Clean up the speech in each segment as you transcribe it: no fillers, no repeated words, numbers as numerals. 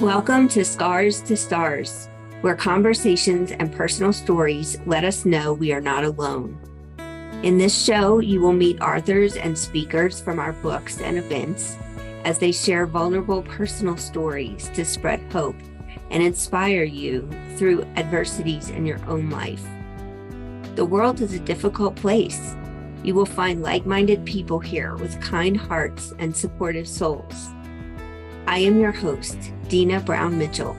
Welcome to Scars to Stars, where conversations and personal stories let us know we are not alone. In this show, you will meet authors and speakers from our books and events as they share vulnerable personal stories to spread hope and inspire you through adversities in your own life. The world is a difficult place. You will find like-minded people here with kind hearts and supportive souls. I am your host, Dina Brown Mitchell.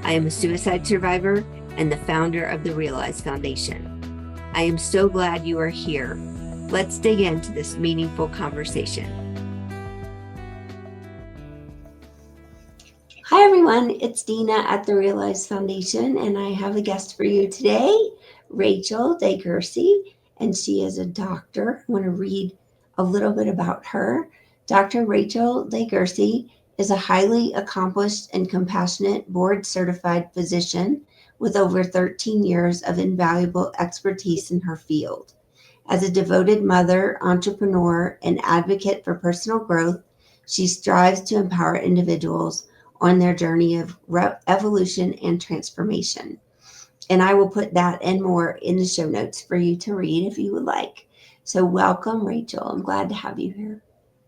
I am a suicide survivor and the founder of the Realize Foundation. I am so glad you are here. Let's dig into this meaningful conversation. Hi, everyone. It's Dina at the Realize Foundation, and I have a guest for you today, Rachael Degurse, and she is a doctor. I want to read a little bit about her. Dr. Rachael Degurse is a highly accomplished and compassionate board-certified physician with over 13 years of invaluable expertise in her field. As a devoted mother, entrepreneur, and advocate for personal growth, she strives to empower individuals on their journey of evolution and transformation. And I will put that and more in the show notes for you to read if you would like. So welcome, Rachael. I'm glad to have you here.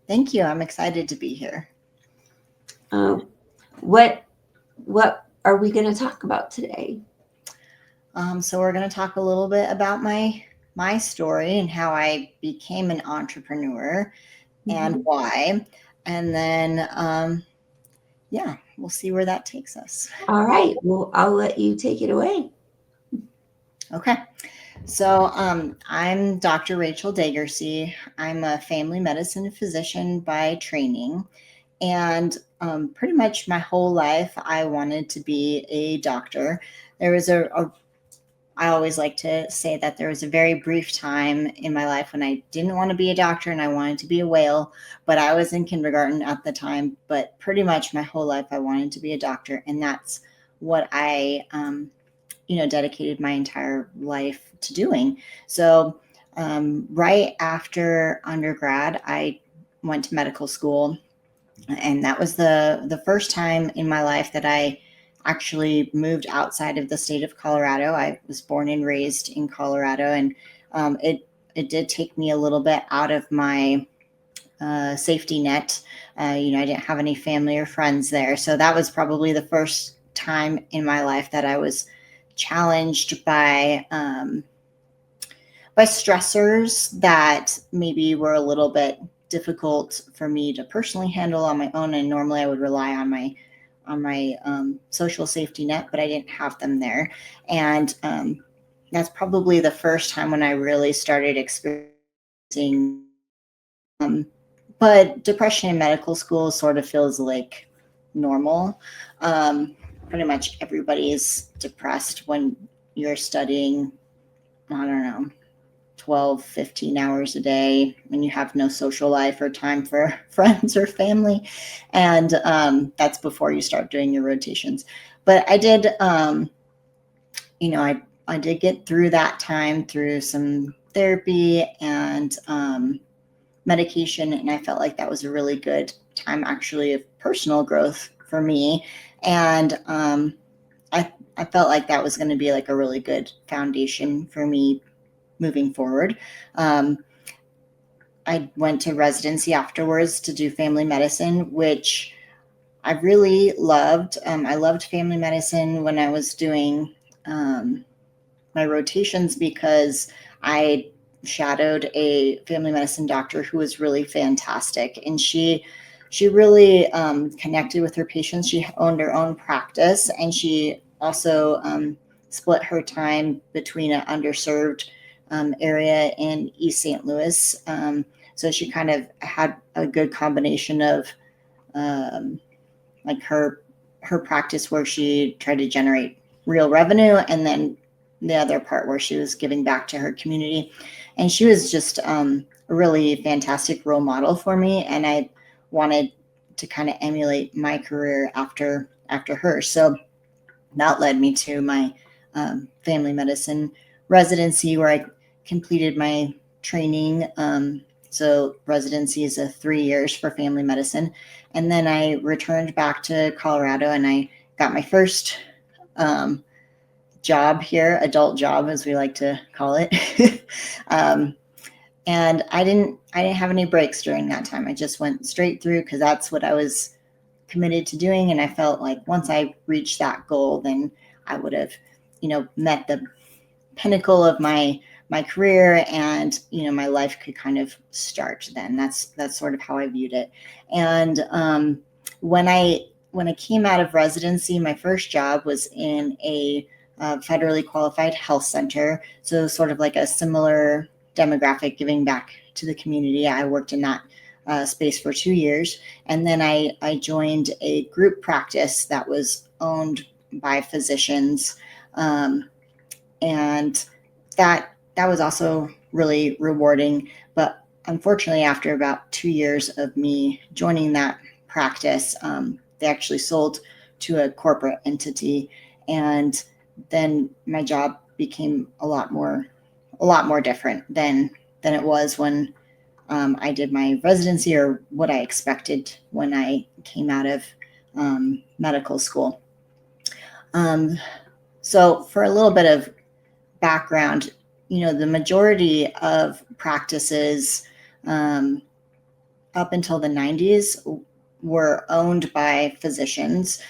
Thank you. I'm excited to be here. What are we going to talk about today? So we're going to talk a little bit about my story and how I became an entrepreneur and why. And then, we'll see where that takes us. All right. Well, I'll let you take it away. Okay. So I'm Dr. Rachael Degurse. I'm a family medicine physician by training. And pretty much my whole life, I wanted to be a doctor. There was I always like to say that there was a very brief time in my life when I didn't want to be a doctor and I wanted to be a whale, but I was in kindergarten at the time. But pretty much my whole life, I wanted to be a doctor. And that's what I, dedicated my entire life to doing. So right after undergrad, I went to medical school. And that was the first time in my life that I actually moved outside of the state of Colorado. I was born and raised in Colorado, and it did take me a little bit out of my safety net. I didn't have any family or friends there, so that was probably the first time in my life that I was challenged by stressors that maybe were a little bit difficult for me to personally handle on my own. And normally I would rely on my social safety net, but I didn't have them there. And that's probably the first time when I really started experiencing. But depression in medical school sort of feels like normal. Pretty much everybody is depressed when you're studying, I don't know, 12, 15 hours a day when you have no social life or time for friends or family. And that's before you start doing your rotations. But I did, I did get through that time through some therapy and medication. And I felt like that was a really good time actually of personal growth for me. And I felt like that was going to be like a really good foundation for me moving forward. I went to residency afterwards to do family medicine, which I really loved. I loved family medicine when I was doing my rotations because I shadowed a family medicine doctor who was really fantastic. And she really connected with her patients. She owned her own practice, and she also split her time between an underserved area in East St. Louis. So she kind of had a good combination of like her practice where she tried to generate real revenue, and then the other part where she was giving back to her community. And she was just a really fantastic role model for me. And I wanted to kind of emulate my career after her. So that led me to my family medicine residency, where I completed my training So residency is 3 years for family medicine. And then I returned back to Colorado and I got my first job here, adult job, as we like to call it. And I didn't have any breaks during that time. I just went straight through because that's what I was committed to doing. And I felt like once I reached that goal, then I would have, met the pinnacle of my career, and my life could kind of start then. That's sort of how I viewed it. And when I came out of residency, my first job was in a federally qualified health center, so sort of like a similar demographic, giving back to the community. I worked in that space for 2 years, and then I joined a group practice that was owned by physicians, and that was also really rewarding. But unfortunately, after about 2 years of me joining that practice, they actually sold to a corporate entity, and then my job became a lot more different than it was when I did my residency, or what I expected when I came out of medical school. So for a little bit of background, the majority of practices up until the 90s were owned by physicians.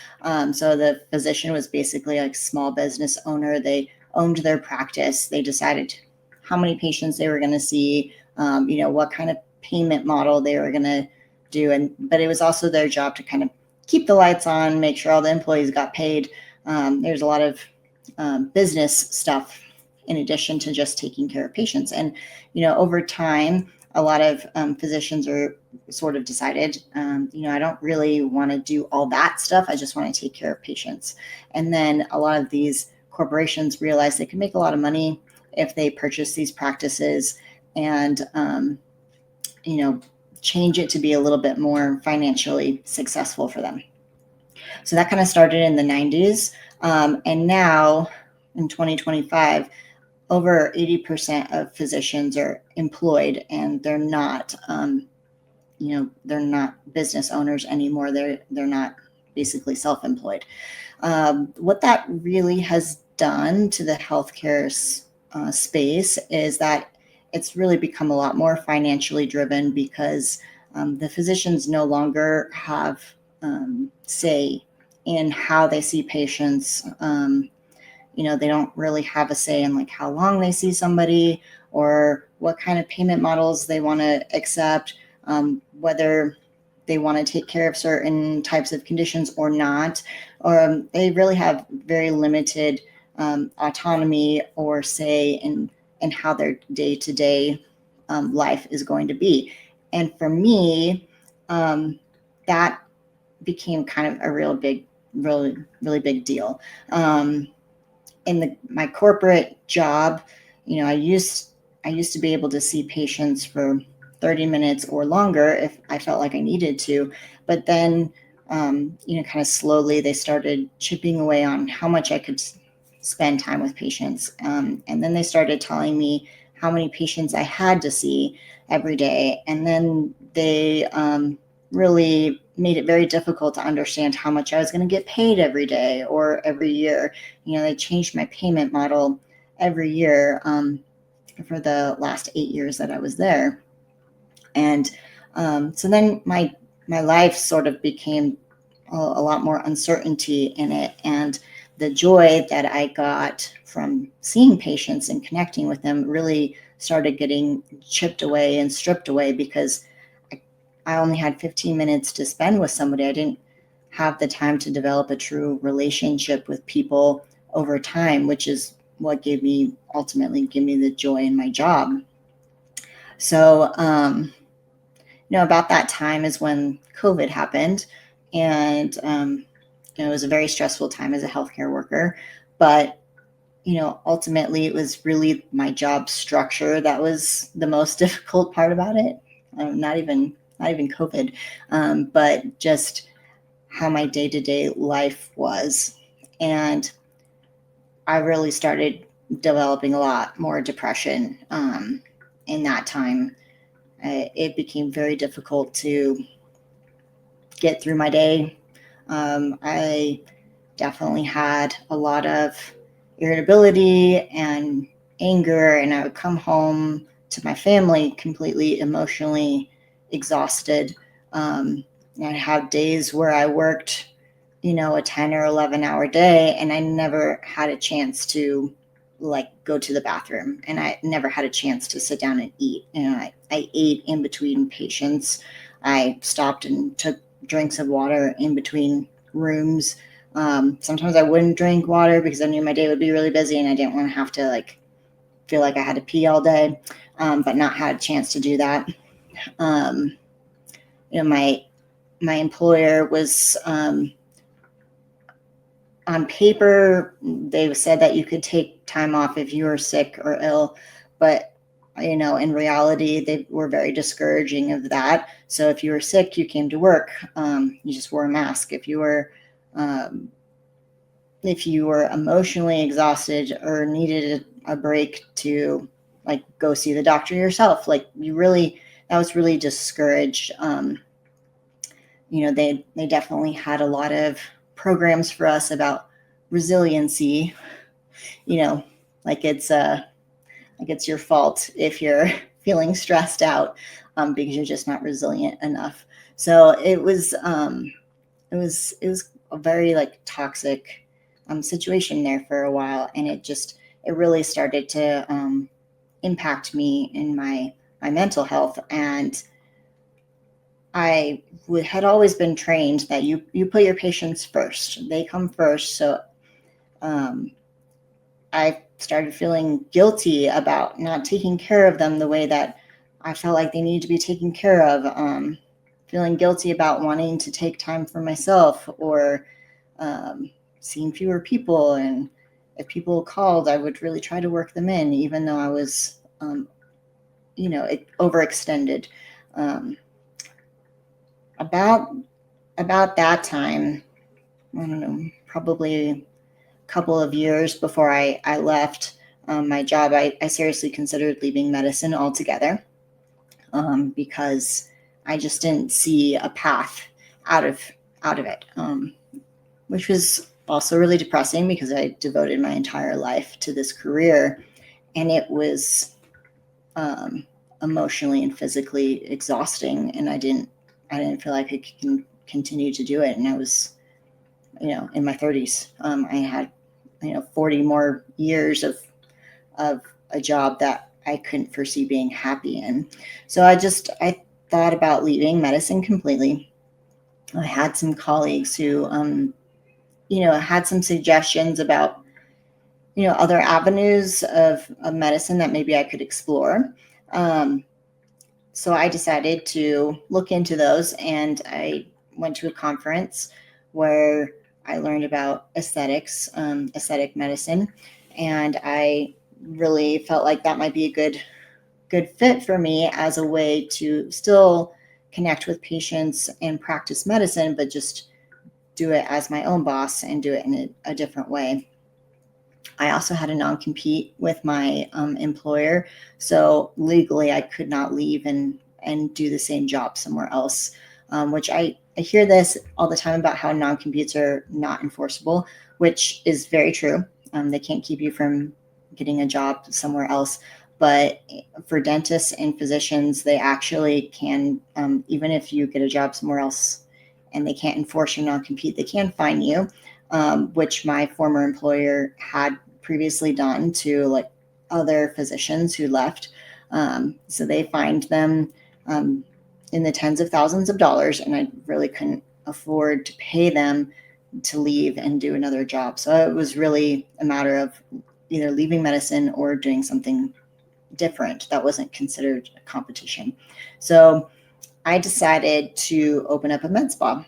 So the physician was basically like small business owner. They owned their practice. They decided how many patients they were going to see, what kind of payment model they were going to do. But it was also their job to kind of keep the lights on, make sure all the employees got paid. There's a lot of business stuff in addition to just taking care of patients. And, over time, a lot of physicians are sort of decided, I don't really want to do all that stuff. I just want to take care of patients. And then a lot of these corporations realize they can make a lot of money if they purchase these practices and, change it to be a little bit more financially successful for them. So that kind of started in the 90s. And now in 2025, over 80% of physicians are employed, and they're not, they're not business owners anymore. They're not basically self-employed. What that really has done to the healthcare space is that it's really become a lot more financially driven, because the physicians no longer have say in how they see patients. They don't really have a say in like how long they see somebody, or what kind of payment models they want to accept, whether they want to take care of certain types of conditions or not. Or they really have very limited autonomy or say in how their day-to-day life is going to be. And for me, that became kind of a really big deal. In my corporate job, I used to be able to see patients for 30 minutes or longer if I felt like I needed to. But then, kind of slowly they started chipping away on how much I could spend time with patients. And then they started telling me how many patients I had to see every day. And then they really made it very difficult to understand how much I was going to get paid every day or every year. They changed my payment model every year for the last 8 years that I was there. And so then my life sort of became a lot more uncertainty in it. And the joy that I got from seeing patients and connecting with them really started getting chipped away and stripped away, because I only had 15 minutes to spend with somebody. I didn't have the time to develop a true relationship with people over time, which is what ultimately gave me the joy in my job. So, about that time is when COVID happened, and it was a very stressful time as a healthcare worker. But ultimately, it was really my job structure that was the most difficult part about it. Not even COVID, but just how my day-to-day life was. And I really started developing a lot more depression in that time. it became very difficult to get through my day. I definitely had a lot of irritability and anger, and I would come home to my family completely emotionally exhausted. I'd have days where I worked, a 10 or 11-hour day, and I never had a chance to go to the bathroom, and I never had a chance to sit down and eat. I ate in between patients. I stopped and took drinks of water in between rooms. Sometimes I wouldn't drink water because I knew my day would be really busy and I didn't want to have to feel like I had to pee all day, but not had a chance to do that. My employer was, on paper, they said that you could take time off if you were sick or ill, but in reality, they were very discouraging of that. So if you were sick, you came to work. You just wore a mask. If you were emotionally exhausted or needed a break to go see the doctor yourself, that was really discouraged. They definitely had a lot of programs for us about resiliency, it's your fault if you're feeling stressed out, because you're just not resilient enough. So it was a very toxic situation there for a while, and it really started to impact me in my mental health. And I had always been trained that you put your patients first. They come first. So I started feeling guilty about not taking care of them the way that I felt like they needed to be taken care of. Feeling guilty about wanting to take time for myself, or seeing fewer people. And if people called, I would really try to work them in, even though I was, overextended. About that time, I don't know, probably a couple of years before I left my job, I seriously considered leaving medicine altogether, because I just didn't see a path out of it, which was also really depressing because I devoted my entire life to this career, and it was emotionally and physically exhausting, and I didn't feel like I could continue to do it. And I was, in my 30s. I had, 40 more years of a job that I couldn't foresee being happy in. So I thought about leaving medicine completely. I had some colleagues who, had some suggestions about, other avenues of medicine that maybe I could explore. So I decided to look into those, and I went to a conference where I learned about aesthetics, aesthetic medicine, and I really felt like that might be a good fit for me as a way to still connect with patients and practice medicine, but just do it as my own boss and do it in a different way. I also had a non-compete with my employer, so legally I could not leave and do the same job somewhere else, which I hear this all the time about how non-competes are not enforceable, which is very true. They can't keep you from getting a job somewhere else. But for dentists and physicians, they actually can, even if you get a job somewhere else and they can't enforce your non-compete, they can fine you, which my former employer had previously done to other physicians who left. So they fined them in the tens of thousands of dollars, and I really couldn't afford to pay them to leave and do another job. So it was really a matter of either leaving medicine or doing something different that wasn't considered a competition. So I decided to open up a med spa,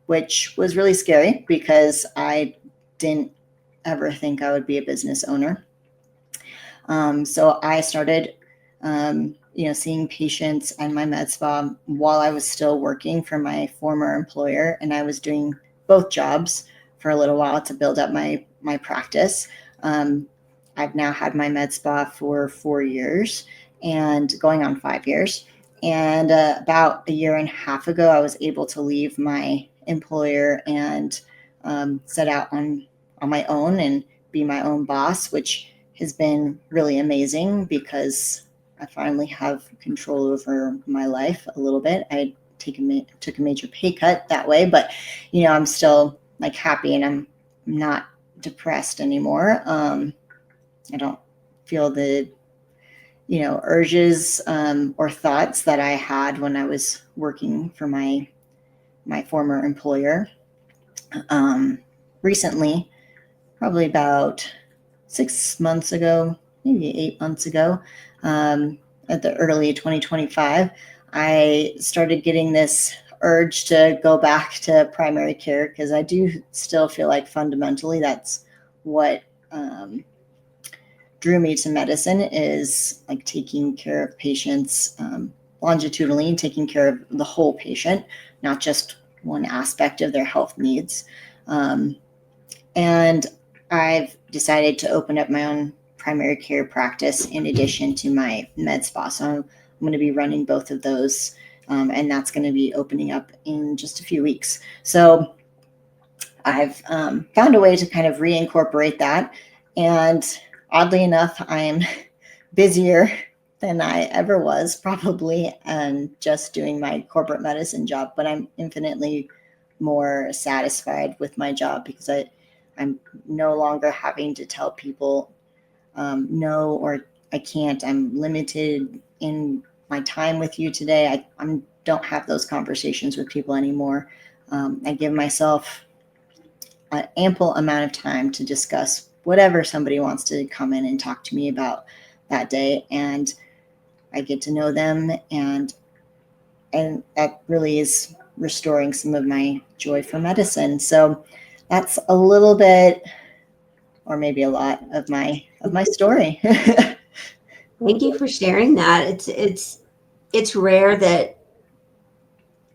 which was really scary because I didn't ever think I would be a business owner. So I started, seeing patients and my med spa while I was still working for my former employer, and I was doing both jobs for a little while to build up my practice. I've now had my med spa for 4 years, and going on 5 years. And about a year and a half ago, I was able to leave my employer and set out on my own and be my own boss, which has been really amazing because I finally have control over my life a little bit. I took a major pay cut that way, but I'm still like happy, and I'm not depressed anymore. I don't feel the urges or thoughts that I had when I was working for my former employer. Recently, probably about 6 months ago, maybe 8 months ago, at the early 2025, I started getting this urge to go back to primary care, because I do still feel like fundamentally that's what drew me to medicine, is like taking care of patients longitudinally and taking care of the whole patient, not just one aspect of their health needs. And I've decided to open up my own primary care practice in addition to my med spa. So I'm going to be running both of those, and that's going to be opening up in just a few weeks. So I've found a way to kind of reincorporate that. And oddly enough, I'm busier than I ever was, probably, and just doing my corporate medicine job. But I'm infinitely more satisfied with my job because I'm no longer having to tell people no, or I can't. I'm limited in my time with you today. I don't have those conversations with people anymore. I give myself an ample amount of time to discuss whatever somebody wants to come in and talk to me about that day, and I get to know them, and that really is restoring some of my joy for medicine. So that's a little bit, or maybe a lot, of my story. Thank you for sharing that. It's rare that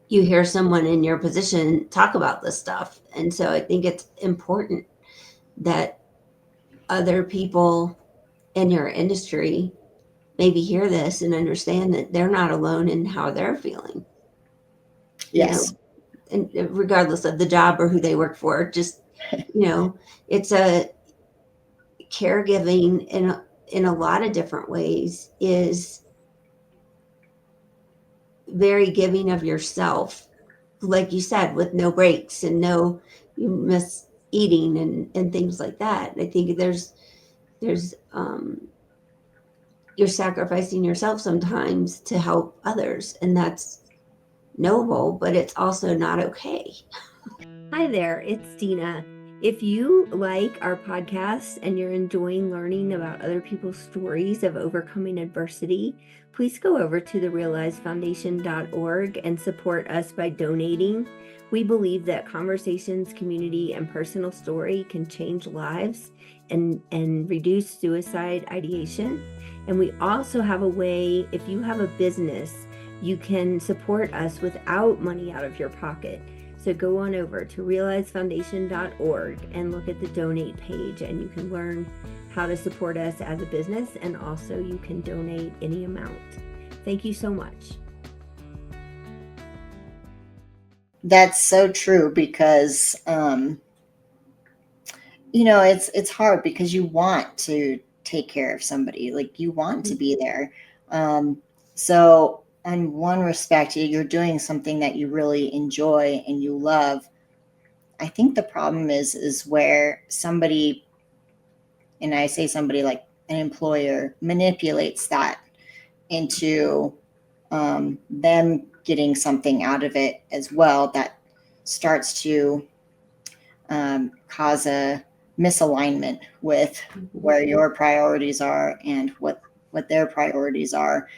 you hear someone in your position talk about this stuff. And so I think it's important that other people in your industry maybe hear this and understand that they're not alone in how they're feeling. Yes. And regardless of the job or who they work for, just, it's a caregiving in a lot of different ways is very giving of yourself, like you said, with no breaks and no, you miss eating and things like that. I think there's you're sacrificing yourself sometimes to help others, and that's noble, but it's also not okay. Hi there, it's Dina. If you like our podcast and you're enjoying learning about other people's stories of overcoming adversity, please go over to the realizefoundation.org and support us by donating. We believe that conversations, community, and personal story can change lives and reduce suicide ideation. And we also have a way, if you have a business, you can support us without money out of your pocket. So go on over to realizefoundation.org and look at the donate page, and you can learn how to support us as a business, and also you can donate any amount. Thank you so much. That's so true, because it's hard because you want to take care of somebody, like you want to be there. So in one respect, you're doing something that you really enjoy and you love. I think the problem is where somebody, and I say somebody like an employer, manipulates that into them getting something out of it as well, that starts to cause a misalignment with where your priorities are and what their priorities are.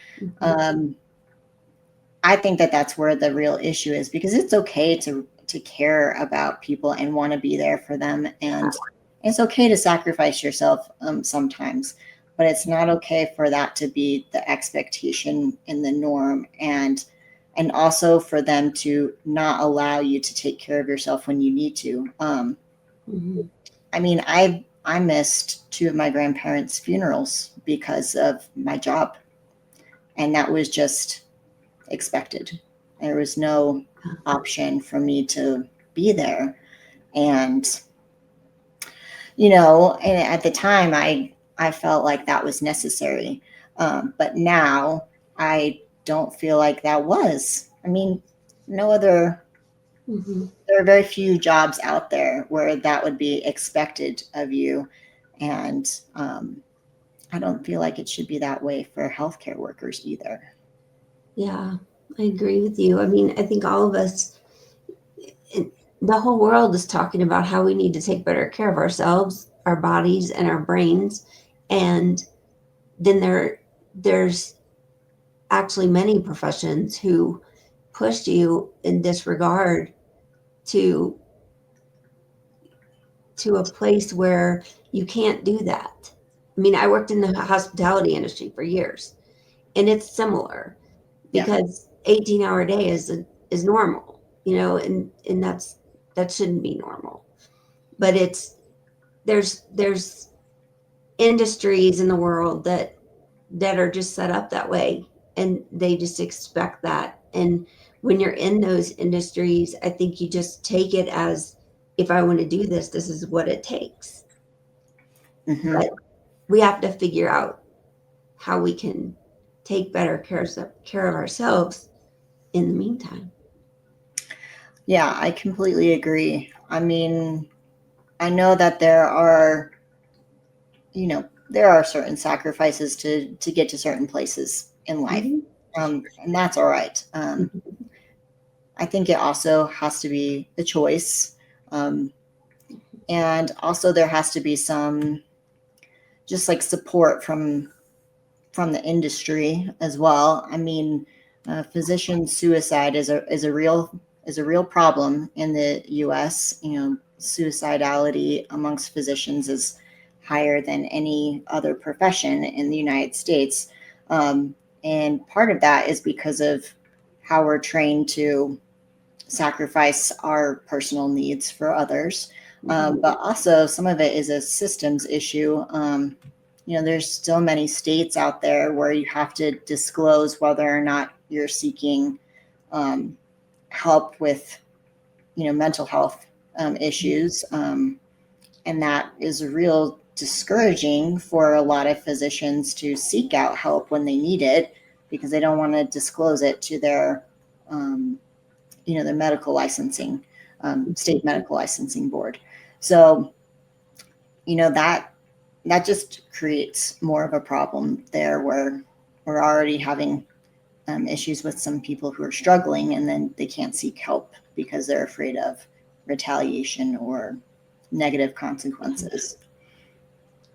I think that that's where the real issue is, because it's okay to care about people and want to be there for them, and it's okay to sacrifice yourself sometimes, but it's not okay for that to be the expectation and the norm, and also for them to not allow you to take care of yourself when you need to. I mean, I missed 2 of my grandparents' funerals because of my job. And that was just expected. There was no option for me to be there. And, and at the time I felt like that was necessary. But now I don't feel like that was. I mean, no other, there are very few jobs out there where that would be expected of you. And I don't feel like it should be that way for healthcare workers either. Yeah, I agree with you. I mean, I think all of us, the whole world is talking about how we need to take better care of ourselves, our bodies, and our brains. And then there's actually many professions who push you in this regard to a place where you can't do that. I mean, I worked in the hospitality industry for years, and it's similar because 18-hour day is normal, and that shouldn't be normal. But there's industries in the world that are just set up that way, and they just expect that. And when you're in those industries, I think you just take it as, if I want to do this, this is what it takes. But we have to figure out how we can take better care of ourselves in the meantime. Yeah, I completely agree. I mean, I know that there are certain sacrifices to get to certain places in life. And that's all right. I think it also has to be a choice. And also there has to be some just like support from the industry as well. I mean, physician suicide is a real problem in the U.S. Suicidality amongst physicians is higher than any other profession in the United States, and part of that is because of how we're trained to sacrifice our personal needs for others, but also some of it is a systems issue. There's still many states out there where you have to disclose whether or not you're seeking help with, mental health issues. And that is real discouraging for a lot of physicians to seek out help when they need it because they don't want to disclose it to their, their medical licensing, state medical licensing board. So, that just creates more of a problem there where we're already having issues with some people who are struggling and then they can't seek help because they're afraid of retaliation or negative consequences.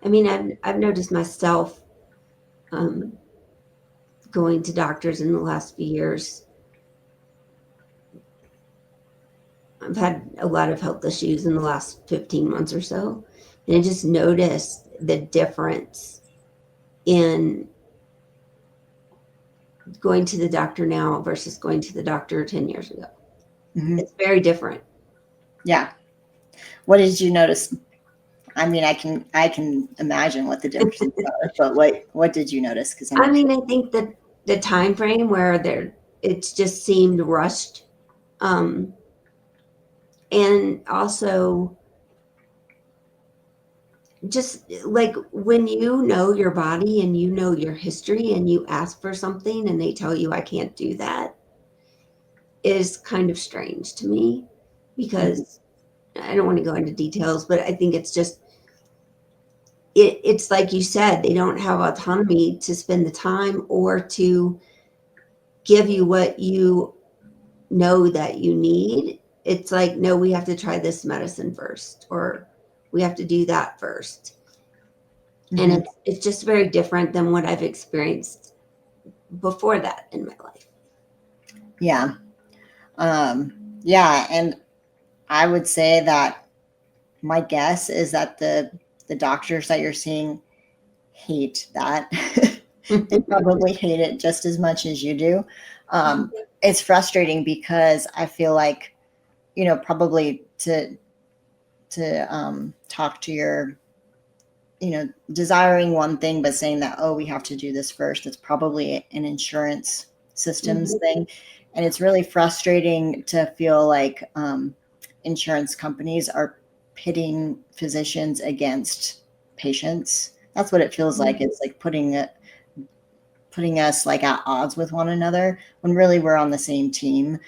I mean, I've noticed myself going to doctors in the last few years. I've had a lot of health issues in the last 15 months or so, and I just noticed the difference in going to the doctor now versus going to the doctor 10 years ago. It's very different. Yeah. What did you notice? I mean, I can imagine what the differences are, but what did you notice? Because I mean, I think that the time frame where it's just seemed rushed, and also just like when you know your body and you know your history and you ask for something and they tell you I can't do that is kind of strange to me, because I don't want to go into details, but I think it's just it's like you said, they don't have autonomy to spend the time or to give you what you know that you need. It's like, no, we have to try this medicine first, or we have to do that first. And it's just very different than what I've experienced before that in my life. Yeah. Yeah. And I would say that my guess is that the doctors that you're seeing hate that. They probably hate it just as much as you do. It's frustrating because I feel like, probably to talk to your desiring one thing, but saying that, oh, we have to do this first. It's probably an insurance systems thing. And it's really frustrating to feel like insurance companies are pitting physicians against patients. That's what it feels like. It's like putting us like at odds with one another when really we're on the same team.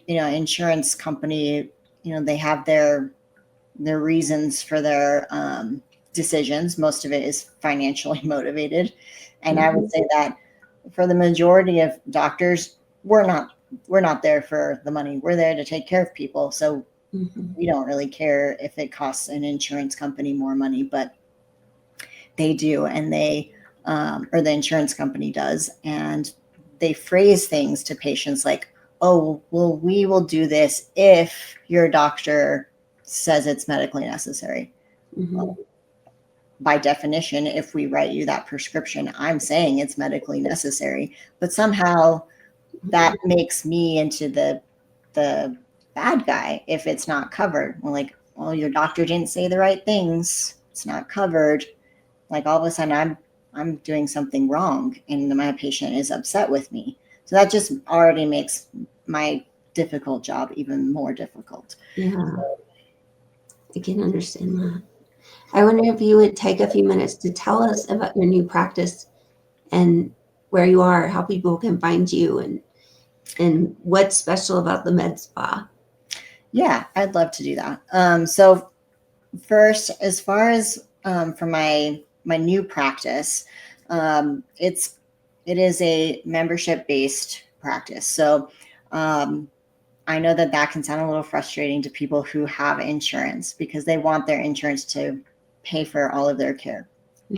Insurance company, they have their reasons for their decisions. Most of it is financially motivated. And I would say that for the majority of doctors, we're not there for the money. We're there to take care of people. So we don't really care if it costs an insurance company more money, but they do. And or the insurance company does. And they phrase things to patients like, oh, well, we will do this if your doctor says it's medically necessary. Well, by definition, if we write you that prescription, I'm saying it's medically necessary, but somehow that makes me into the bad guy if it's not covered. We're like, well, your doctor didn't say the right things. It's not covered. Like all of a sudden I'm doing something wrong and my patient is upset with me. So that just already makes my difficult job even more difficult. Yeah, I can understand that. I wonder if you would take a few minutes to tell us about your new practice and where you are, how people can find you, and what's special about the med spa. Yeah, I'd love to do that. So first, as far as for my new practice, it is a membership based practice. So I know that can sound a little frustrating to people who have insurance because they want their insurance to pay for all of their care.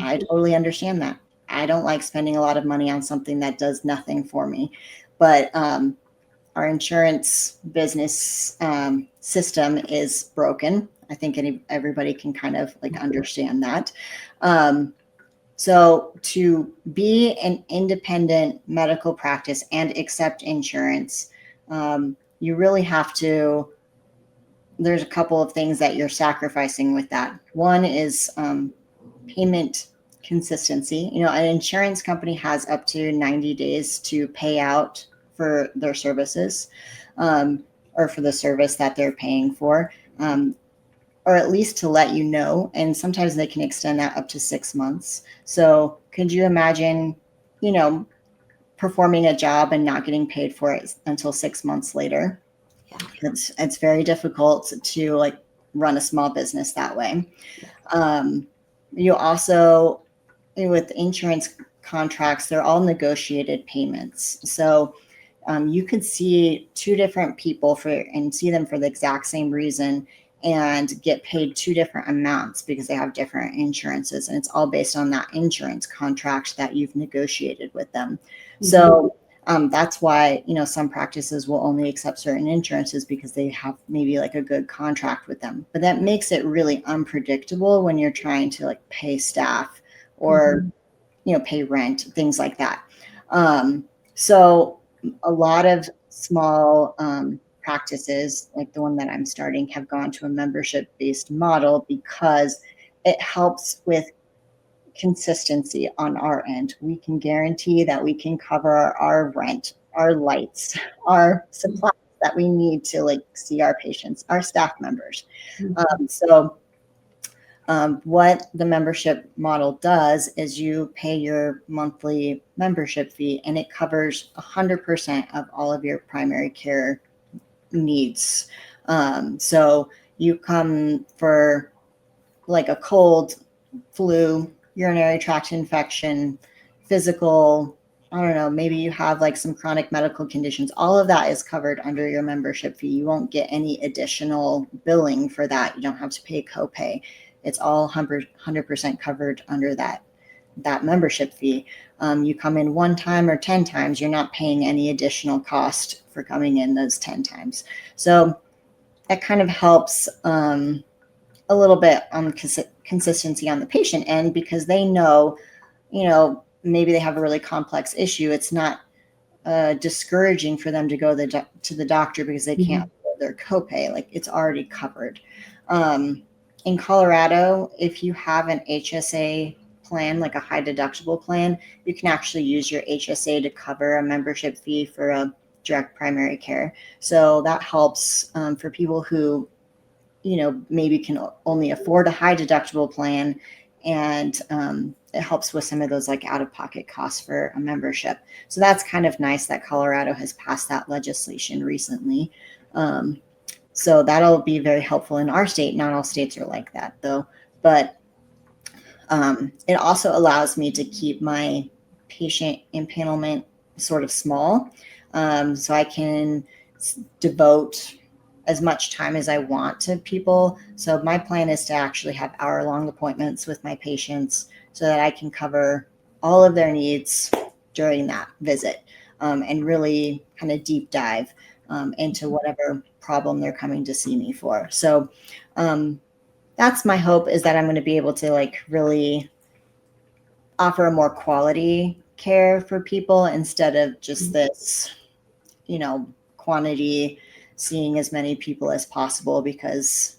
I totally understand that. I don't like spending a lot of money on something that does nothing for me. But our insurance business system is broken. I think everybody can kind of like understand that. So to be an independent medical practice and accept insurance, you really have to, there's a couple of things that you're sacrificing with that. One is payment consistency. An insurance company has up to 90 days to pay out for their services or for the service that they're paying for, or at least to let you know. And sometimes they can extend that up to 6 months. So could you imagine, performing a job and not getting paid for it until 6 months later? Yeah. It's very difficult to like run a small business that way. You also, with insurance contracts, they're all negotiated payments. So you could see two different people and see them for the exact same reason and get paid two different amounts because they have different insurances, and it's all based on that insurance contract that you've negotiated with them. So that's why, some practices will only accept certain insurances because they have maybe like a good contract with them. But that makes it really unpredictable when you're trying to like pay staff or, pay rent, things like that. So a lot of small practices, like the one that I'm starting, have gone to a membership-based model because it helps with consistency on our end. We can guarantee that we can cover our rent, our lights, our supplies that we need to like see our patients, our staff members. What the membership model does is you pay your monthly membership fee and it covers 100% of all of your primary care needs. So you come for like a cold, flu, urinary tract infection, physical, I don't know, maybe you have like some chronic medical conditions. All of that is covered under your membership fee. You won't get any additional billing for that. You don't have to pay copay. It's all 100% covered under that membership fee. You come in one time or 10 times, you're not paying any additional cost for coming in those 10 times. So that kind of helps a little bit on consistency on the patient end because they know, maybe they have a really complex issue. It's not discouraging for them to go to the doctor because they can't afford their copay. Like it's already covered. in Colorado, if you have an HSA plan, like a high deductible plan, you can actually use your HSA to cover a membership fee for a direct primary care. So that helps for people who, maybe can only afford a high deductible plan, and it helps with some of those like out-of-pocket costs for a membership. So that's kind of nice that Colorado has passed that legislation recently. So that'll be very helpful in our state. Not all states are like that though, but it also allows me to keep my patient empanelment sort of small, so I can devote as much time as I want to people. So my plan is to actually have hour-long appointments with my patients so that I can cover all of their needs during that visit, and really kind of deep dive into whatever problem they're coming to see me for. So that's my hope, is that I'm going to be able to like really offer a more quality care for people instead of just this, quantity, seeing as many people as possible, because,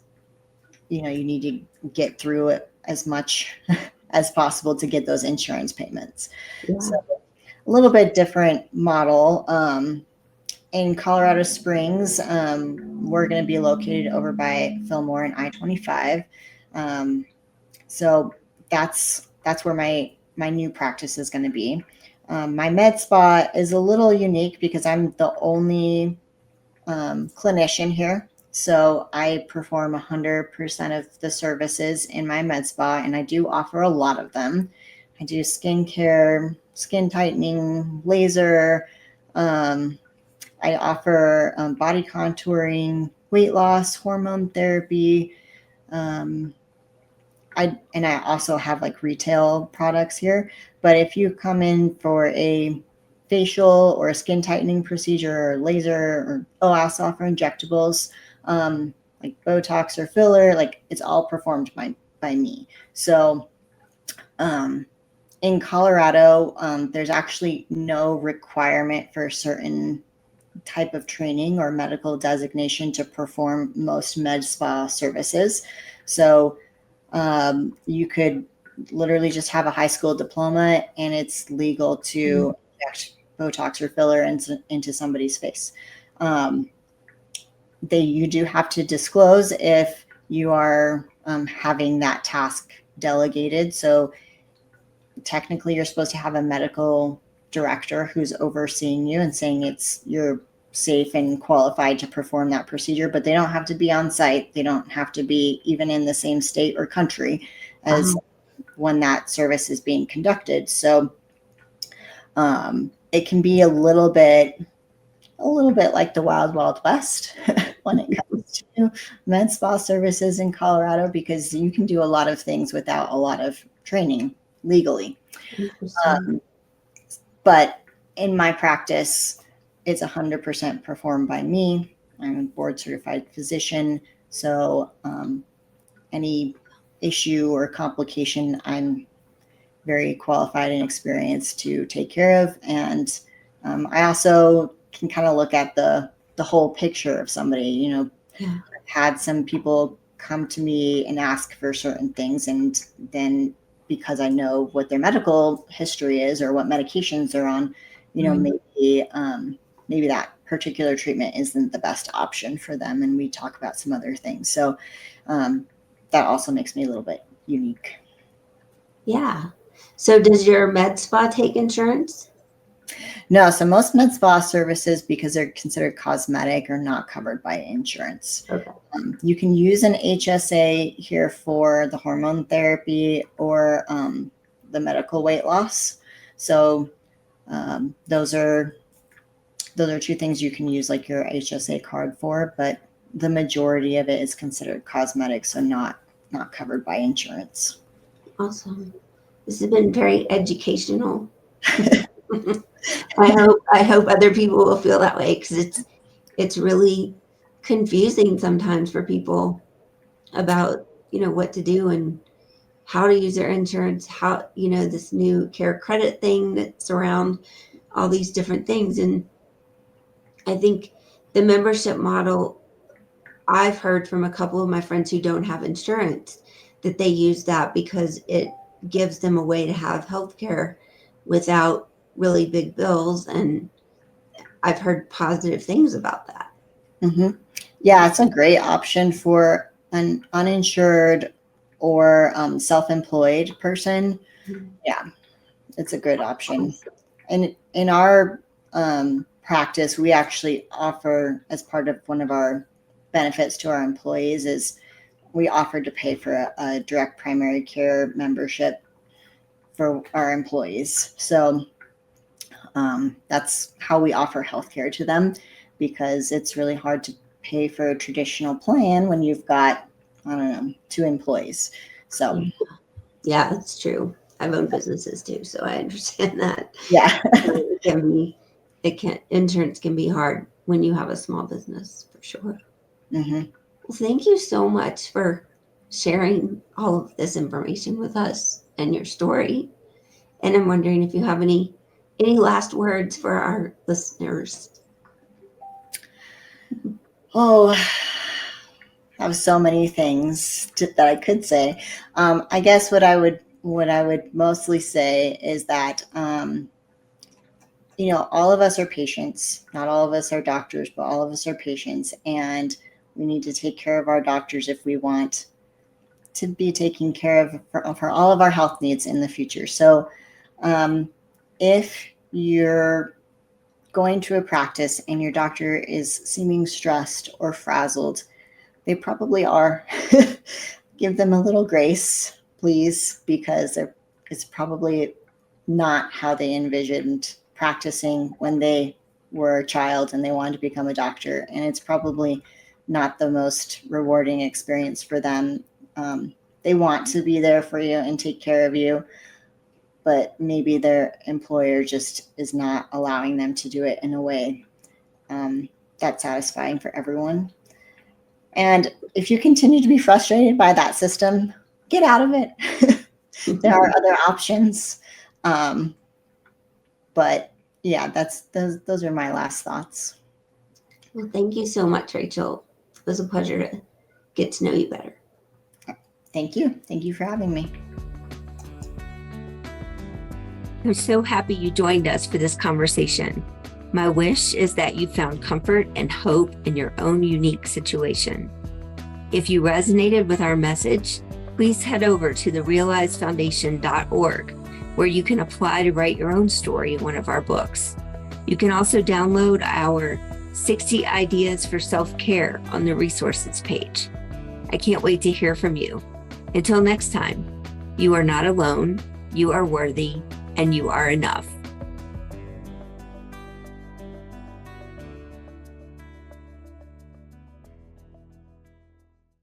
you need to get through it as much as possible to get those insurance payments. Yeah. So a little bit different model. In Colorado Springs, we're going to be located over by Fillmore and I-25. So that's where my new practice is going to be. My med spa is a little unique because I'm the only clinician here. So I perform 100% of the services in my med spa, and I do offer a lot of them. I do skincare, skin tightening, laser. I offer body contouring, weight loss, hormone therapy. I also have like retail products here. But if you come in for a facial or a skin tightening procedure or laser, or I also offer injectables, like Botox or filler, like it's all performed by me. So in Colorado, there's actually no requirement for a certain type of training or medical designation to perform most med spa services. So you could literally just have a high school diploma, and it's legal to inject Botox or filler into somebody's face. You do have to disclose if you are having that task delegated. So technically, you're supposed to have a medical director who's overseeing you and saying you're safe and qualified to perform that procedure, but they don't have to be on site. They don't have to be even in the same state or country as when that service is being conducted. So it can be a little bit like the Wild Wild West when it comes to med spa services in Colorado, because you can do a lot of things without a lot of training legally. But in my practice, it's 100% performed by me. I'm a board certified physician. So any issue or complication, I'm very qualified and experienced to take care of. And I also can kind of look at the whole picture of somebody. I've had some people come to me and ask for certain things, and then because I know what their medical history is or what medications they're on, maybe that particular treatment isn't the best option for them, and we talk about some other things. So that also makes me a little bit unique. Yeah. So does your med spa take insurance? No, so most med spa services, because they're considered cosmetic, are not covered by insurance. Okay. You can use an HSA here for the hormone therapy or the medical weight loss. So those are two things you can use like your HSA card for, but the majority of it is considered cosmetic, so not covered by insurance. Awesome. This has been very educational. I hope other people will feel that way, because it's really confusing sometimes for people about what to do and how to use their insurance, how this new care credit thing that's around, all these different things. And I think the membership model I've heard from a couple of my friends who don't have insurance that they use that because it gives them a way to have health care without really big bills. And I've heard positive things about that. Mm-hmm. Yeah, it's a great option for an uninsured or self-employed person. Yeah, it's a good option. And in our practice, we actually offer, as part of one of our benefits to our employees, is we offer to pay for a direct primary care membership for our employees. So that's how we offer healthcare to them, because it's really hard to pay for a traditional plan when you've got, I don't know, 2 employees. So yeah, it's true. I've owned businesses too, so I understand that. yeah. Insurance can be hard when you have a small business, for sure. Mm-hmm. Well, thank you so much for sharing all of this information with us and your story. And I'm wondering if you have any last words for our listeners. Oh, I have so many things that I could say. I guess what I would mostly say is that all of us are patients. Not all of us are doctors, but all of us are patients, and we need to take care of our doctors if we want to be taken care of for all of our health needs in the future. So if you're going to a practice and your doctor is seeming stressed or frazzled, they probably are. Give them a little grace, please, because it's probably not how they envisioned practicing when they were a child and they wanted to become a doctor. And it's probably not the most rewarding experience for them. They want to be there for you and take care of you, but maybe their employer just is not allowing them to do it in a way that's satisfying for everyone. And if you continue to be frustrated by that system, get out of it. There are other options. But yeah, those are my last thoughts. Well, thank you so much, Rachel. It was a pleasure to get to know you better. Thank you. Thank you for having me. I'm so happy you joined us for this conversation. My wish is that you found comfort and hope in your own unique situation. If you resonated with our message, please head over to therealizefoundation.org, where you can apply to write your own story in one of our books. You can also download our 60 Ideas for Self-Care on the resources page. I can't wait to hear from you. Until next time, you are not alone, you are worthy, and you are enough.